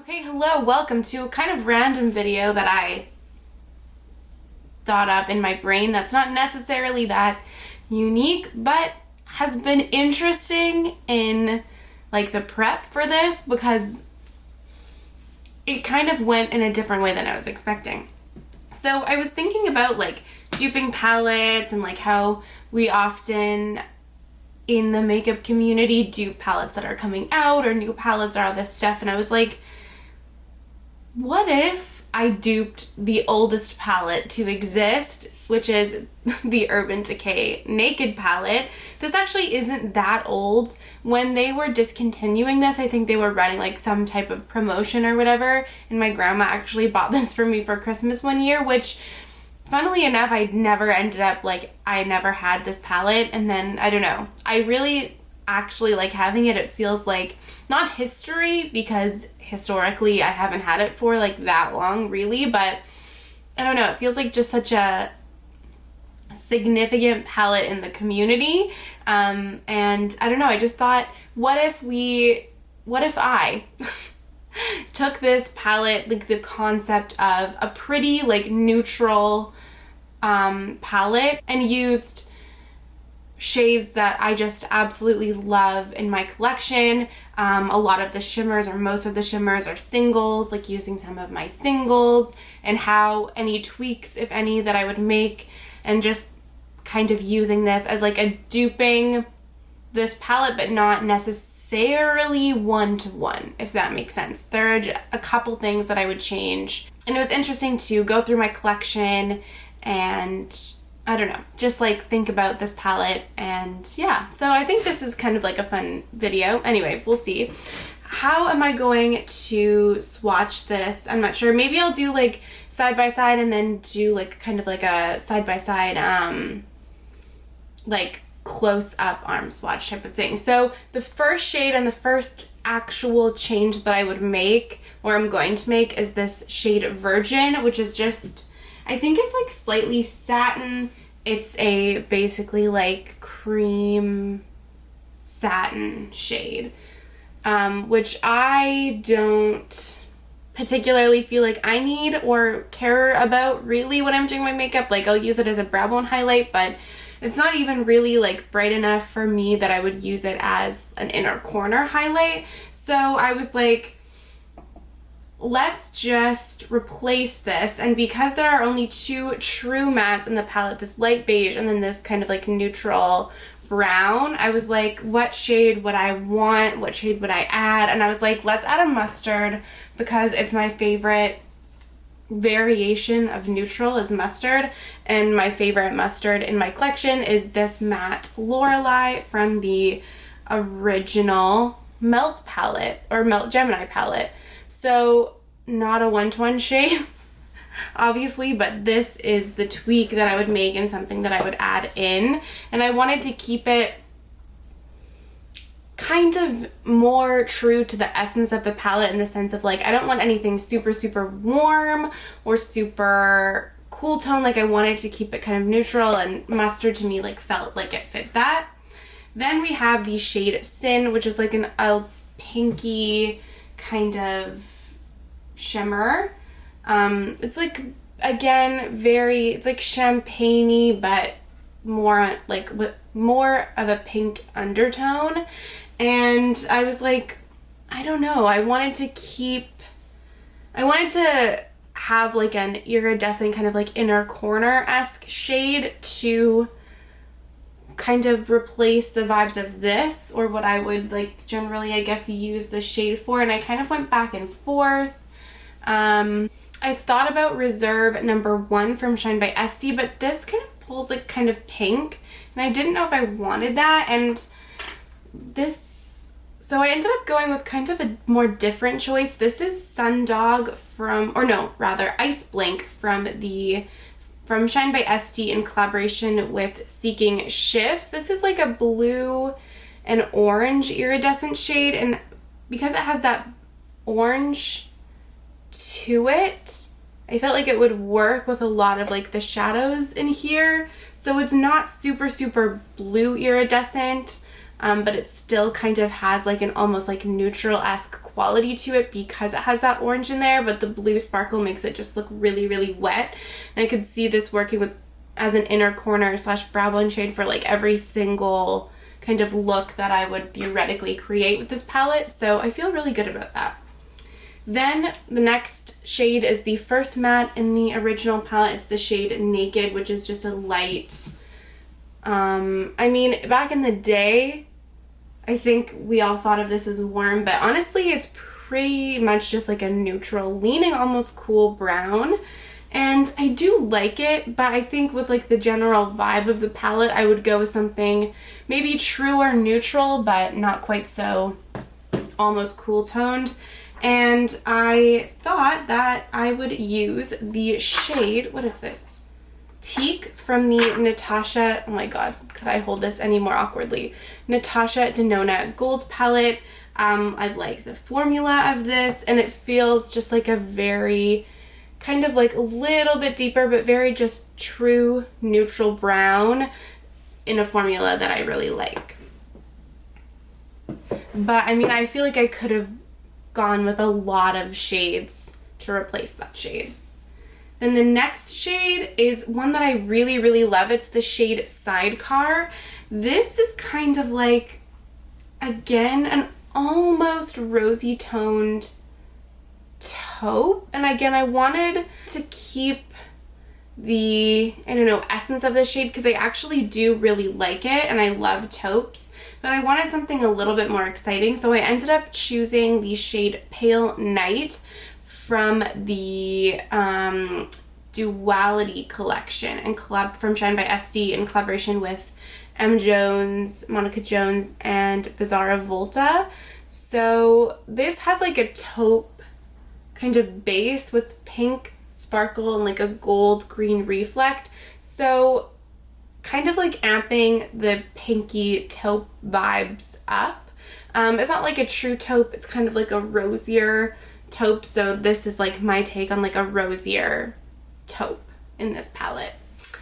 Okay, hello, welcome to a kind of random video that I thought up in my brain that's not necessarily that unique, but has been interesting in like the prep for this because it kind of went in a different way than I was expecting. So I was thinking about like duping palettes and like how we often in the makeup community dupe palettes that are coming out or new palettes or all this stuff, and I was like, what if I duped the oldest palette to exist, which is the Urban Decay Naked palette. This actually isn't that old. When they were discontinuing this, I think they were running like some type of promotion or whatever, and my grandma actually bought this for me for Christmas one year, which funnily enough, I never ended up, like, I never had this palette, and then, I don't know, I really actually like having it. It feels like, not history, because historically I haven't had it for like that long really, but I don't know, it feels like just such a significant palette in the community, and I don't know, I just thought, what if I took this palette, like the concept of a pretty like neutral palette, and used shades that I just absolutely love in my collection. A lot of the shimmers, or most of the shimmers, are singles, like using some of my singles, and how any tweaks, if any, that I would make, and just kind of using this as like a duping this palette, but not necessarily one-to-one, if that makes sense. There are a couple things that I would change, and it was interesting to go through my collection and I don't know, just like think about this palette, and yeah, so I think this is kind of like a fun video. Anyway, we'll see. How am I going to swatch this? I'm not sure. Maybe I'll do like side by side and then do like kind of like a side by side like close up arm swatch type of thing. So the first shade and the first actual change that I would make, or I'm going to make, is this shade Virgin, which is just, I think it's like slightly satin. It's a basically like cream satin shade, which I don't particularly feel like I need or care about really when I'm doing my makeup. Like, I'll use it as a brow bone highlight, but it's not even really like bright enough for me that I would use it as an inner corner highlight. So I was like, let's just replace this, and because there are only two true mattes in the palette, this light beige and then this kind of like neutral brown, I was like, what shade would I want? What shade would I add? And I was like, let's add a mustard, because it's my favorite variation of neutral is mustard, and my favorite mustard in my collection is this matte Lorelei from the original Melt palette, or Melt Gemini palette. So not a one-to-one shade, obviously, but this is the tweak that I would make and something that I would add in. And I wanted to keep it kind of more true to the essence of the palette, in the sense of like, I don't want anything super, super warm or super cool tone. Like, I wanted to keep it kind of neutral, and mustard to me like felt like it fit that. Then we have the shade Sin, which is like a pinky kind of shimmer. It's like, again, very, it's like champagne-y, but more like with more of a pink undertone. And I was like, I don't know, I wanted to have like an iridescent kind of like inner corner-esque shade to kind of replace the vibes of this, or what I would like generally, I guess, use the shade for. And I kind of went back and forth. I thought about Reserve number 1 from ShinebySD, but this kind of pulls like kind of pink, and I didn't know if I wanted that. And this, so I ended up going with kind of a more different choice. This is Sundog from, or no, rather Ice Blink from ShinebySD in collaboration with Seeking Shifts. This is like a blue and orange iridescent shade, and because it has that orange to it, I felt like it would work with a lot of like the shadows in here. So it's not super, super blue iridescent, but it still kind of has like an almost like neutral-esque quality to it because it has that orange in there, but the blue sparkle makes it just look really, really wet. And I could see this working with as an inner corner slash brow bone shade for like every single kind of look that I would theoretically create with this palette, so I feel really good about that. Then the next shade is the first matte in the original palette. It's the shade Naked, which is just a light, I mean, back in the day, I think we all thought of this as warm, but honestly, it's pretty much just like a neutral, leaning almost cool brown. And I do like it, but I think with like the general vibe of the palette, I would go with something maybe true or neutral, but not quite so almost cool toned. And I thought that I would use the shade, what is this? Teak from the Natasha, oh my god, could I hold this any more awkwardly? Natasha Denona Gold palette. I like the formula of this, and it feels just like a very kind of like a little bit deeper, but very just true neutral brown in a formula that I really like. But I mean, I feel like I could have gone with a lot of shades to replace that shade. Then the next shade is one that I really, really love. It's the shade Sidecar. This is kind of like, again, an almost rosy toned taupe. And again, I wanted to keep the, I don't know, essence of this shade because I actually do really like it and I love taupes. But I wanted something a little bit more exciting, so I ended up choosing the shade Pale Night from the Duality collection and collab from ShinebySD in collaboration with M. Jones, Monica Jones, and Bizarrovolta. So this has like a taupe kind of base with pink sparkle and like a gold green reflect. So kind of like amping the pinky taupe vibes up. It's not like a true taupe, it's kind of like a rosier taupe, so this is like my take on like a rosier taupe in this palette.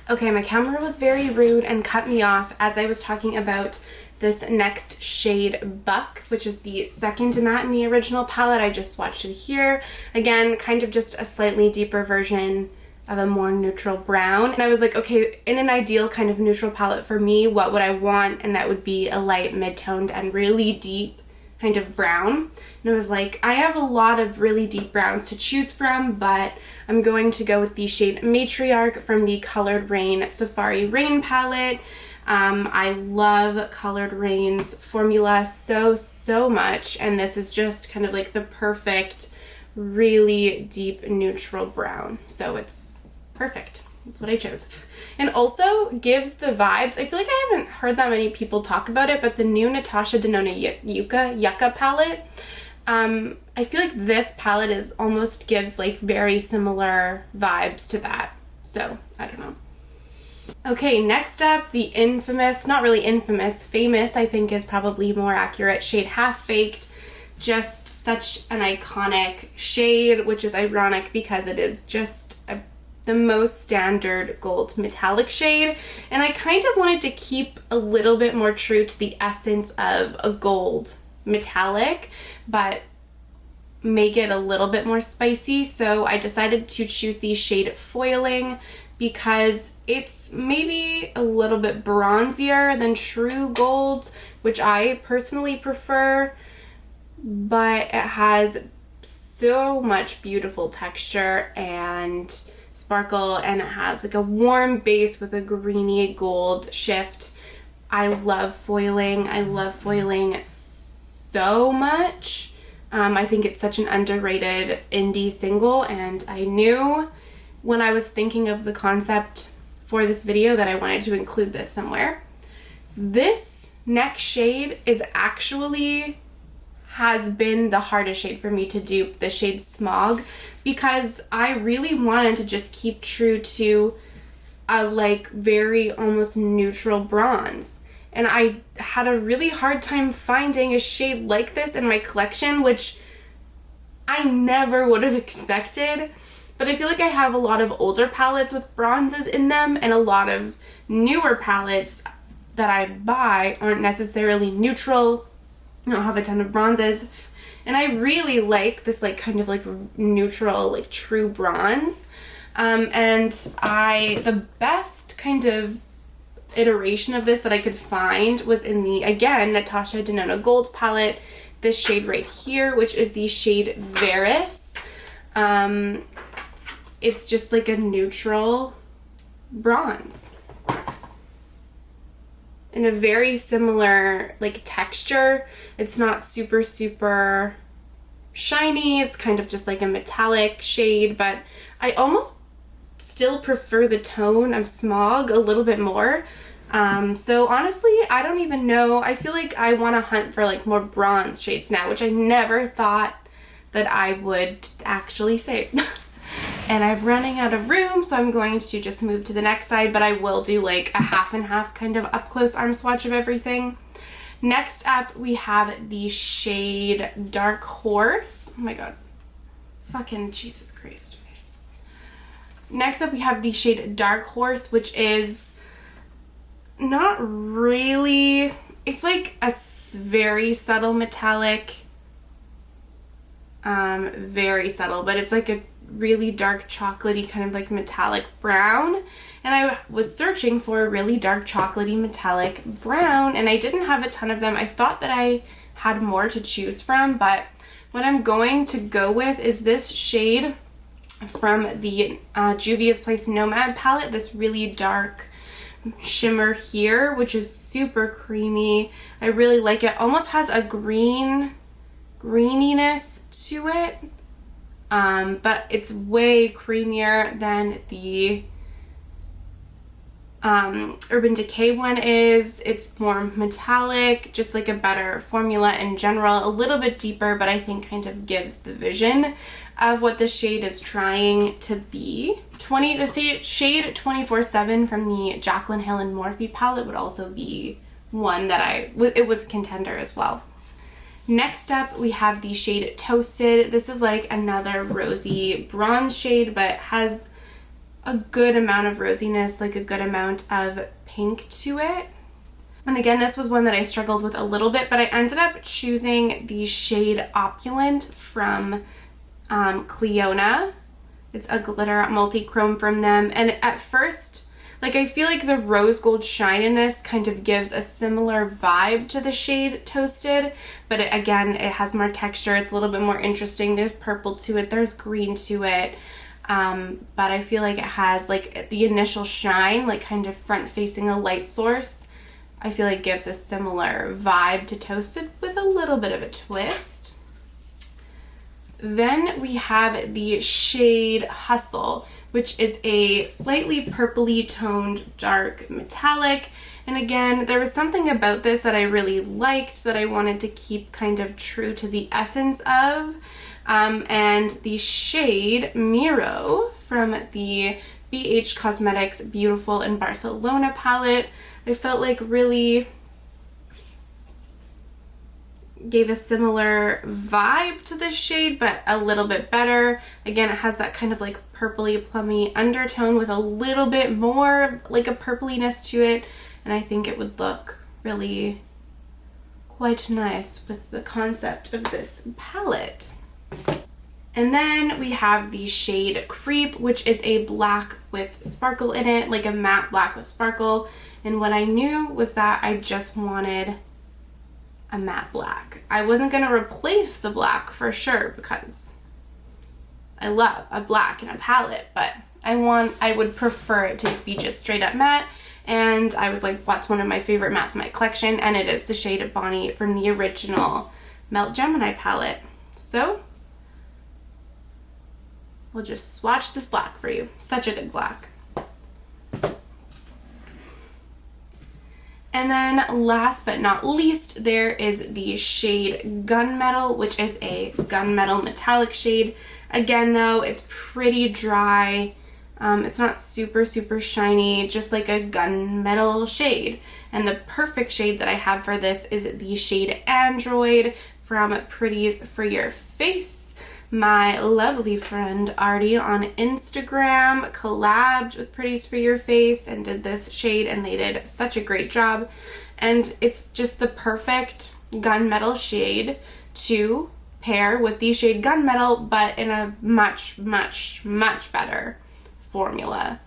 Okay, my camera was very rude and cut me off as I was talking about this next shade Buck, which is the second matte in the original palette. I just swatched it here. Again, kind of just a slightly deeper version of a more neutral brown. And I was like, okay, in an ideal kind of neutral palette for me, what would I want? And that would be a light mid-toned and really deep kind of brown. And I was like, I have a lot of really deep browns to choose from, but I'm going to go with the shade Matriarch from the Colored Raine Safari Rain palette. I love Colored Raine's formula so much, and this is just kind of like the perfect, really deep neutral brown. So it's perfect. That's what I chose. And also gives the vibes, I feel like I haven't heard that many people talk about it, but the new Natasha Denona Yucca palette, I feel like this palette is almost gives like very similar vibes to that. So, I don't know. Okay, next up, the infamous, not really infamous, famous I think is probably more accurate, shade Half Baked. Just such an iconic shade, which is ironic because it is just the most standard gold metallic shade, and I kind of wanted to keep a little bit more true to the essence of a gold metallic, but make it a little bit more spicy. So I decided to choose the shade Foiling because it's maybe a little bit bronzier than true gold, which I personally prefer, but it has so much beautiful texture and sparkle, and it has like a warm base with a greeny gold shift. I love Foiling. I love Foiling so much. I think it's such an underrated indie single, and I knew when I was thinking of the concept for this video that I wanted to include this somewhere. This next shade is actually has been the hardest shade for me to dupe, the shade Smog, because I really wanted to just keep true to a like very almost neutral bronze. And I had a really hard time finding a shade like this in my collection, which I never would have expected. But I feel like I have a lot of older palettes with bronzes in them and a lot of newer palettes that I buy aren't necessarily neutral. I don't have a ton of bronzes. And I really like this like kind of like neutral, like true bronze. And the best kind of iteration of this that I could find was in the, again, Natasha Denona Gold palette, this shade right here, which is the shade Varis. It's just like a neutral bronze in a very similar like texture. It's not super shiny. It's kind of just like a metallic shade, but I almost still prefer the tone of Smog a little bit more. So honestly, I don't even know. I feel like I want to hunt for like more bronze shades now, which I never thought that I would actually say. And I'm running out of room, so I'm going to just move to the next side, but I will do like a half and half kind of up close arm swatch of everything. Next up, we have the shade Dark Horse. Oh my god. Fucking Jesus Christ. Next up, we have the shade Dark Horse, which is not really, it's like a very subtle metallic, very subtle, but it's like a really dark chocolatey kind of like metallic brown. And I was searching for a really dark chocolatey metallic brown, and I didn't have a ton of them. I thought that I had more to choose from, but what I'm going to go with is this shade from the Juvia's Place Nomad palette, this really dark shimmer here, which is super creamy. I really like it. Almost has a greeniness to it, but it's way creamier than the Urban Decay one is. It's more metallic, just like a better formula in general, a little bit deeper, but I think kind of gives the vision of what the shade is trying to be. The shade 24/7 from the Jaclyn Hill and Morphe palette would also be one that it was a contender as well. Next up, we have the shade Toasted. This is like another rosy bronze shade, but has a good amount of rosiness, like a good amount of pink to it. And again, this was one that I struggled with a little bit, but I ended up choosing the shade Opulent from Clionadh. It's a glitter multi-chrome from them. And at first, like, I feel like the rose gold shine in this kind of gives a similar vibe to the shade Toasted, but again, it has more texture. It's a little bit more interesting. There's purple to it. There's green to it. But I feel like it has like the initial shine, like kind of front facing a light source. I feel like gives a similar vibe to Toasted with a little bit of a twist. Then we have the shade Hustle, which is a slightly purpley toned dark metallic. And again, there was something about this that I really liked that I wanted to keep kind of true to the essence of. And the shade Miró from the BH Cosmetics Beautiful in Barcelona palette, I felt like really gave a similar vibe to this shade, but a little bit better. Again, it has that kind of like purpley plummy undertone with a little bit more like a purpliness to it, and I think it would look really quite nice with the concept of this palette. And then we have the shade Creep, which is a black with sparkle in it, like a matte black with sparkle. And what I knew was that I just wanted a matte black. I wasn't going to replace the black for sure because I love a black in a palette, but I would prefer it to be just straight up matte. And I was like, what's one of my favorite mattes in my collection? And it is the shade Bonnie from the original Melt Gemini palette. So we'll just swatch this black for you. Such a good black. And then last but not least, there is the shade Gunmetal, which is a gunmetal metallic shade. Again, though, it's pretty dry. It's not super shiny, just like a gunmetal shade. And the perfect shade that I have for this is the shade Android from Pretties for Your Face. my lovely friend Artie on Instagram collabed with Pretties for Your Face and did this shade, and they did such a great job. And it's just the perfect gunmetal shade to pair with the shade Gunmetal, but in a much, much, much better formula.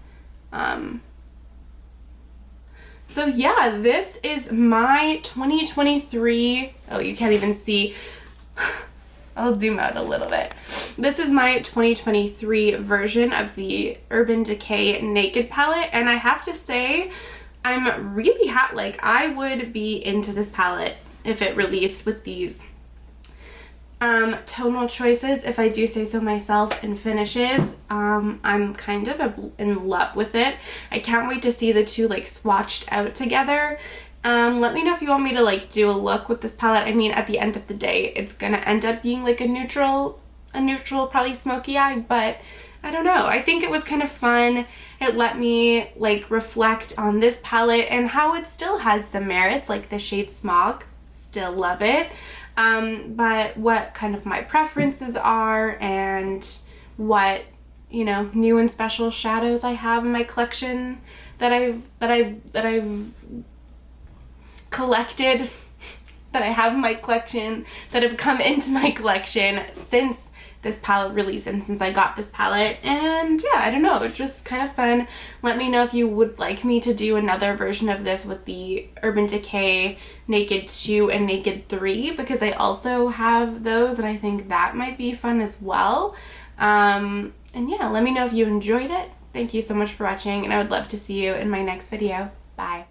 So yeah, this is my 2023, oh, you can't even see, I'll zoom out a little bit. This is my 2023 version of the Urban Decay Naked palette, and I have to say, I'm really happy. Like, I would be into this palette if it released with these tonal choices, if I do say so myself, and finishes. I'm kind of in love with it. I can't wait to see the two like swatched out together. Let me know if you want me to like do a look with this palette. I mean, at the end of the day, it's gonna end up being like a neutral, probably smoky eye, but I don't know. I think it was kind of fun. It let me like reflect on this palette and how it still has some merits, like the shade Smog. Still love it. But what kind of my preferences are and what, you know, new and special shadows I have in my collection that I've collected, that I have in my collection, that have come into my collection since this palette release and since I got this palette. And yeah, I don't know, it's just kind of fun. Let me know if you would like me to do another version of this with the Urban Decay Naked 2 and Naked 3, because I also have those and I think that might be fun as well. And yeah, let me know if you enjoyed it. Thank you so much for watching, and I would love to see you in my next video. Bye.